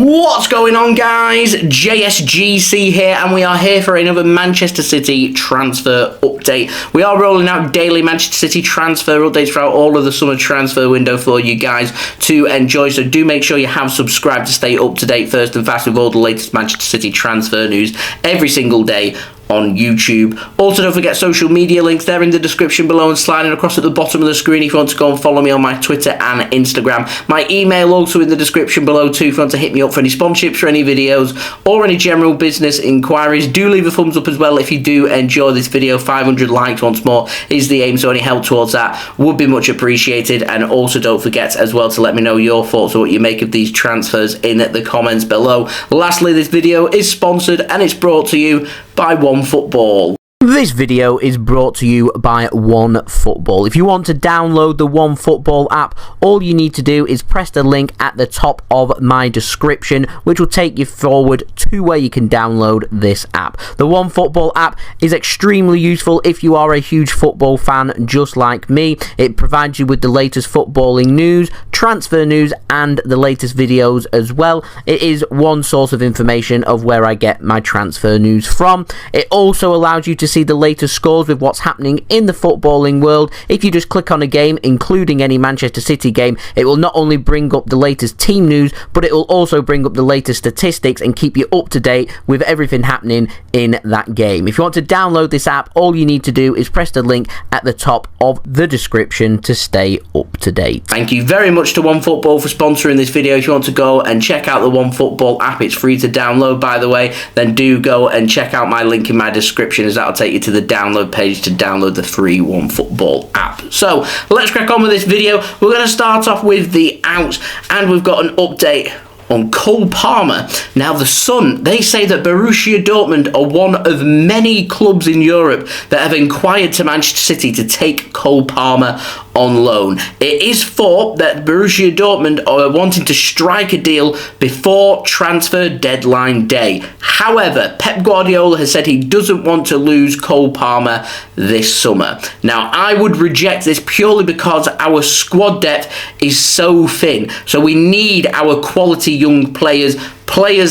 What's going on, guys? JSGC here, and we are here for another Manchester City transfer update. We are rolling out daily Manchester City transfer updates throughout all of the summer transfer window for you guys to enjoy, so do make sure you have subscribed to stay up to date first and fast with all the latest Manchester City transfer news every single day on YouTube. Also, don't forget social media links, they're in the description below and sliding across at the bottom of the screen if you want to go and follow me on my Twitter and Instagram. My email also in the description below too if you want to hit me up for any sponsorships for any videos or any general business inquiries. Do leave a thumbs up as well if you do enjoy this video. 500 likes once more is the aim, so any help towards that would be much appreciated. And also don't forget as well to let me know your thoughts on what you make of these transfers in the comments below. Lastly, this video is sponsored and it's brought to you by OneFootball. This video is brought to you by OneFootball. If you want to download the OneFootball app, all you need to do is press the link at the top of my description, which will take you forward to where you can download this app. The OneFootball app is extremely useful if you are a huge football fan just like me. It provides you with the latest footballing news, transfer news, and the latest videos as well. It is one source of information of where I get my transfer news from. It also allows you to see the latest scores with what's happening in the footballing world. If you just click on a game, including any Manchester City game, it will not only bring up the latest team news, but it will also bring up the latest statistics and keep you up to date with everything happening in that game. If you want to download this app, all you need to do is press the link at the top of the description to stay up to date. Thank you very much to OneFootball for sponsoring this video. If you want to go and check out the OneFootball app, it's free to download, by the way, then do go and check out my link in my description, as that'll take you to the download page to download the free OneFootball app. So let's crack on with this video. We're going to start off with the outs, and we've got an update on Cole Palmer. Now, The Sun, they say that Borussia Dortmund are one of many clubs in Europe that have inquired to Manchester City to take Cole Palmer on loan. It is thought that Borussia Dortmund are wanting to strike a deal before transfer deadline day. However, Pep Guardiola has said he doesn't want to lose Cole Palmer this summer. Now, I would reject this purely because our squad depth is so thin. So we need our quality young players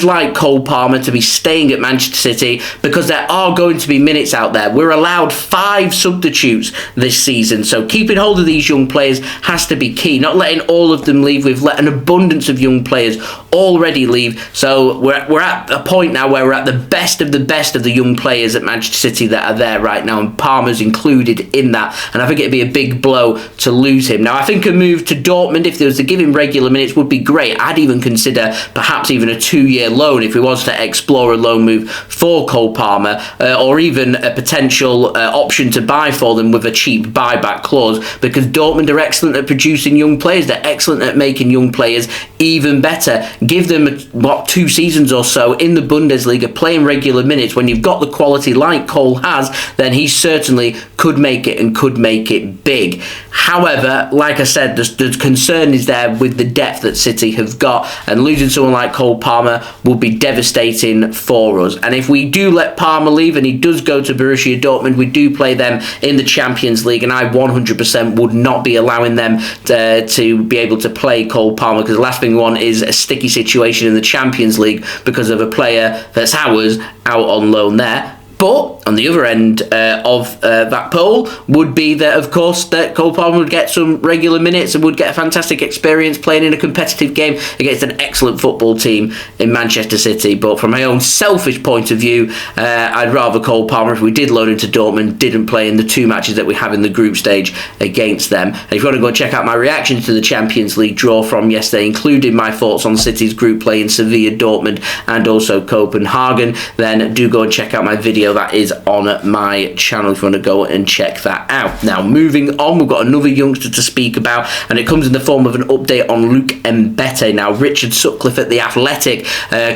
like Cole Palmer to be staying at Manchester City, because there are going to be minutes out there. We're allowed 5 substitutes this season, so keeping hold of these young players has to be key, not letting all of them leave. We've let an abundance of young players already leave, so we're at a point now where we're at the best of the young players at Manchester City that are there right now, and Palmer's included in that, and I think it'd be a big blow to lose him. Now, I think a move to Dortmund, if there was to give him regular minutes, would be great. I'd even consider perhaps even a 2-year loan if we was to explore a loan move for Cole Palmer, or even a potential option to buy for them with a cheap buyback clause, because Dortmund are excellent at producing young players. They're excellent at making young players even better. Give them 2 seasons or so in the Bundesliga playing regular minutes. When you've got the quality like Cole has, then he certainly could make it, and could make it big. However, like I said, the concern is there with the depth that City have got, and losing someone like Cole Palmer will be devastating for us. And if we do let Palmer leave and he does go to Borussia Dortmund, we do play them in the Champions League, and I 100% would not be allowing them to be able to play Cole Palmer, because the last thing we want is a sticky situation in the Champions League because of a player that's ours out on loan there. But on the other end of that poll would be that, of course, that Cole Palmer would get some regular minutes and would get a fantastic experience playing in a competitive game against an excellent football team in Manchester City. But from my own selfish point of view, I'd rather Cole Palmer, if we did loan him to Dortmund, didn't play in the 2 matches that we have in the group stage against them. And if you want to go and check out my reaction to the Champions League draw from yesterday, including my thoughts on City's group play in Sevilla, Dortmund, and also Copenhagen, then do go and check out my video that is on my channel if you want to go and check that out. Now, moving on, we've got another youngster to speak about, and it comes in the form of an update on Luke Mbete. Now, Richard Sutcliffe at The Athletic,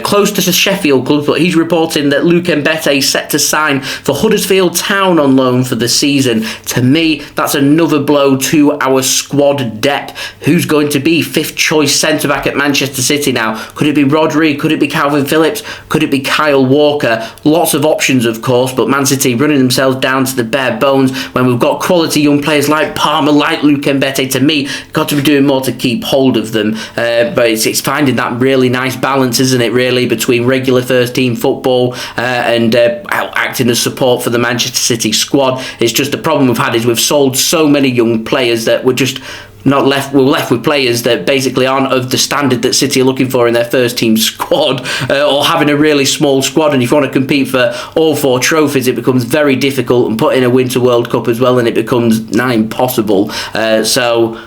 close to the Sheffield club, but he's reporting that Luke Mbete is set to sign for Huddersfield Town on loan for the season. To me, that's another blow to our squad depth. Who's going to be 5th choice centre-back at Manchester City now? Could it be Rodri? Could it be Calvin Phillips? Could it be Kyle Walker? Lots of options, of of course, but Man City running themselves down to the bare bones when we've got quality young players like Palmer, like Luke Mbete. To me, got to be doing more to keep hold of them, but it's finding that really nice balance, isn't it, really, between regular first team football and acting as support for the Manchester City squad. It's just the problem we've had is we've sold so many young players that we're just not left. We're left with players that basically aren't of the standard that City are looking for in their first team squad, or having a really small squad. And if you want to compete for all 4 trophies, it becomes very difficult, and put in a Winter World Cup as well, and it becomes nigh impossible. So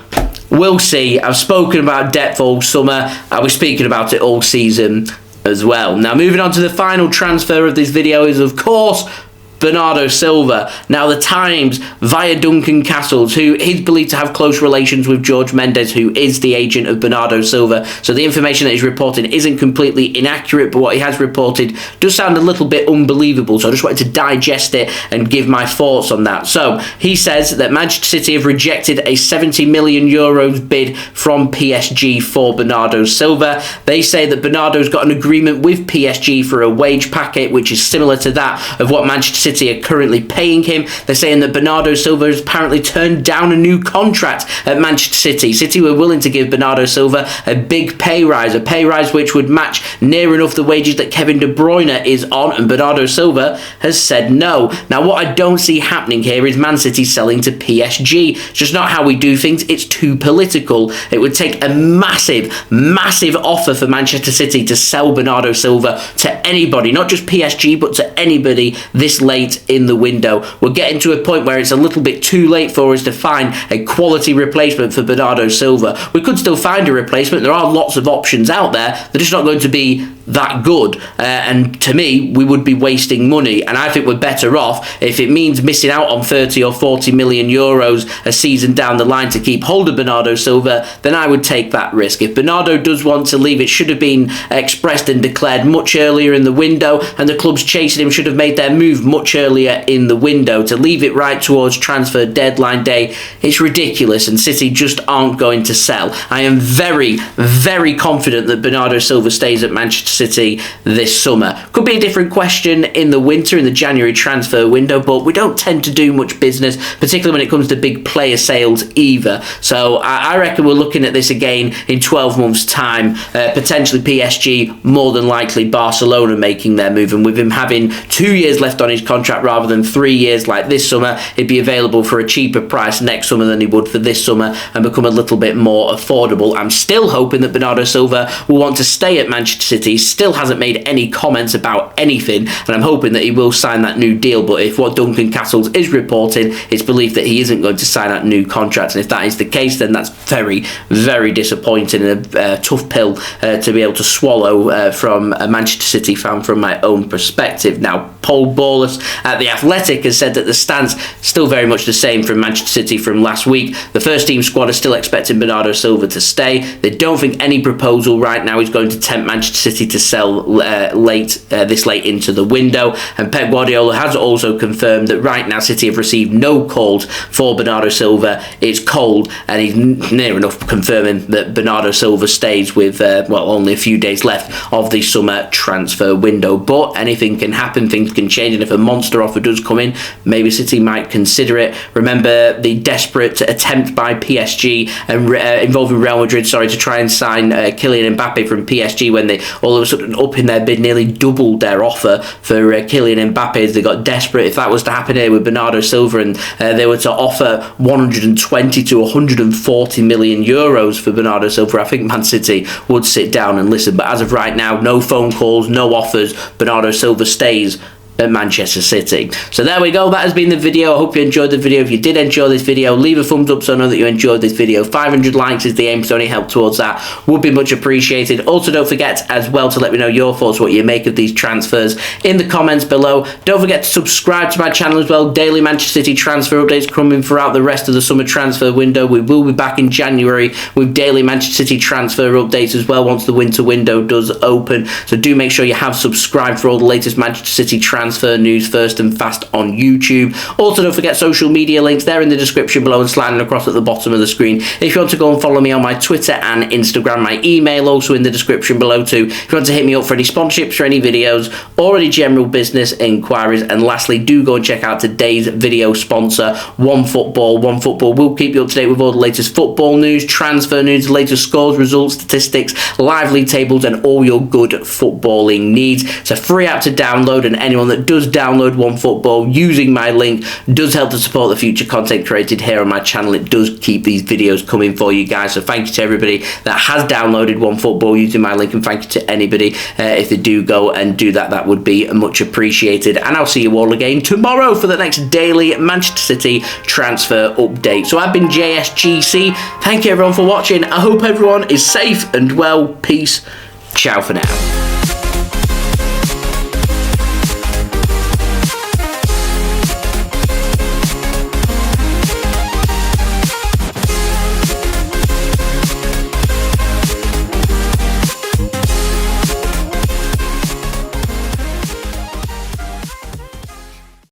we'll see. I've spoken about depth all summer. I was speaking about it all season as well. Now, moving on to the final transfer of this video is, of course, Bernardo Silva. Now, the Times, via Duncan Castles, who is believed to have close relations with Jorge Mendes, who is the agent of Bernardo Silva. So the information that he's reporting isn't completely inaccurate, but what he has reported does sound a little bit unbelievable. So I just wanted to digest it and give my thoughts on that. So he says that Manchester City have rejected a 70 million euros bid from PSG for Bernardo Silva. They say that Bernardo's got an agreement with PSG for a wage packet, which is similar to that of what Manchester City are currently paying him. They're saying that Bernardo Silva has apparently turned down a new contract at Manchester City. City were willing to give Bernardo Silva a big pay rise which would match near enough the wages that Kevin De Bruyne is on, and Bernardo Silva has said no. Now, what I don't see happening here is Man City selling to PSG. It's just not how we do things. It's too political. It would take a massive offer for Manchester City to sell Bernardo Silva to anybody, not just PSG, but to anybody this late in the window. We're getting to a point where it's a little bit too late for us to find a quality replacement for Bernardo Silva. We could still find a replacement. There are lots of options out there. They're just not going to be that good, and to me, we would be wasting money, and I think we're better off if it means missing out on 30 or 40 million euros a season down the line to keep hold of Bernardo Silva. Then I would take that risk. If Bernardo does want to leave, it should have been expressed and declared much earlier in the window, and the clubs chasing him should have made their move much earlier in the window. To leave it right towards transfer deadline day, it's ridiculous, and City just aren't going to sell. I am very confident that Bernardo Silva stays at Manchester City this summer. Could be a different question in the winter, in the January transfer window, but we don't tend to do much business, particularly when it comes to big player sales either. So I reckon we're looking at this again in 12 months' time. Potentially PSG, more than likely Barcelona making their move, and with him having 2 years left on his contract rather than 3 years like this summer, he'd be available for a cheaper price next summer than he would for this summer and become a little bit more affordable. I'm still hoping that Bernardo Silva will want to stay at Manchester City. Still hasn't made any comments about anything, and I'm hoping that he will sign that new deal. But if what Duncan Castles is reporting, it's believed that he isn't going to sign that new contract, and if that is the case, then that's very disappointing and a tough pill to be able to swallow from a Manchester City fan from my own perspective. Now, Pol Ballus at The Athletic has said that the stance still very much the same from Manchester City from last week. The first team squad is still expecting Bernardo Silva to stay. They don't think any proposal right now is going to tempt Manchester City to sell this late into the window, and Pep Guardiola has also confirmed that right now City have received no calls for Bernardo Silva. It's cold, and he's near enough confirming that Bernardo Silva stays with only a few days left of the summer transfer window. But anything can happen, things can change, and if a monster offer does come in, maybe City might consider it. Remember the desperate attempt by PSG and involving Real Madrid, to try and sign Kylian Mbete from PSG, when they all of a sudden up in their bid nearly doubled their offer for Kylian Mbete as they got desperate. If that was to happen here with Bernardo Silva and they were to offer 120 to 140 million euros for Bernardo Silva, I think Man City would sit down and listen. But as of right now, no phone calls, no offers. Bernardo Silva stays at Manchester City. So there we go, that has been the video. I hope you enjoyed the video. If you did enjoy this video, leave a thumbs up so I know that you enjoyed this video. 500 likes is the aim, so any help towards that would be much appreciated. Also, don't forget as well to let me know your thoughts, what you make of these transfers in the comments below. Don't forget to subscribe to my channel as well. Daily Manchester City transfer updates coming throughout the rest of the summer transfer window. We will be back in January with daily Manchester City transfer updates as well once the winter window does open. So do make sure you have subscribed for all the latest Manchester City transfer transfer news first and fast on YouTube. Also, don't forget social media links. They're in the description below and sliding across at the bottom of the screen. If you want to go and follow me on my Twitter and Instagram, my email also in the description below too. If you want to hit me up for any sponsorships for any videos or any general business inquiries. And lastly, do go and check out today's video sponsor, OneFootball. OneFootball will keep you up to date with all the latest football news, transfer news, latest scores, results, statistics, live league tables, and all your good footballing needs. It's a free app to download, and anyone that does download OneFootball using my link does help to support the future content created here on my channel. It does keep these videos coming for you guys. So thank you to everybody that has downloaded OneFootball using my link, and thank you to anybody if they do go and do that. That would be much appreciated. And I'll see you all again tomorrow for the next daily Manchester City transfer update. So I've been JSGC. Thank you everyone for watching. I hope everyone is safe and well. Peace. Ciao for now.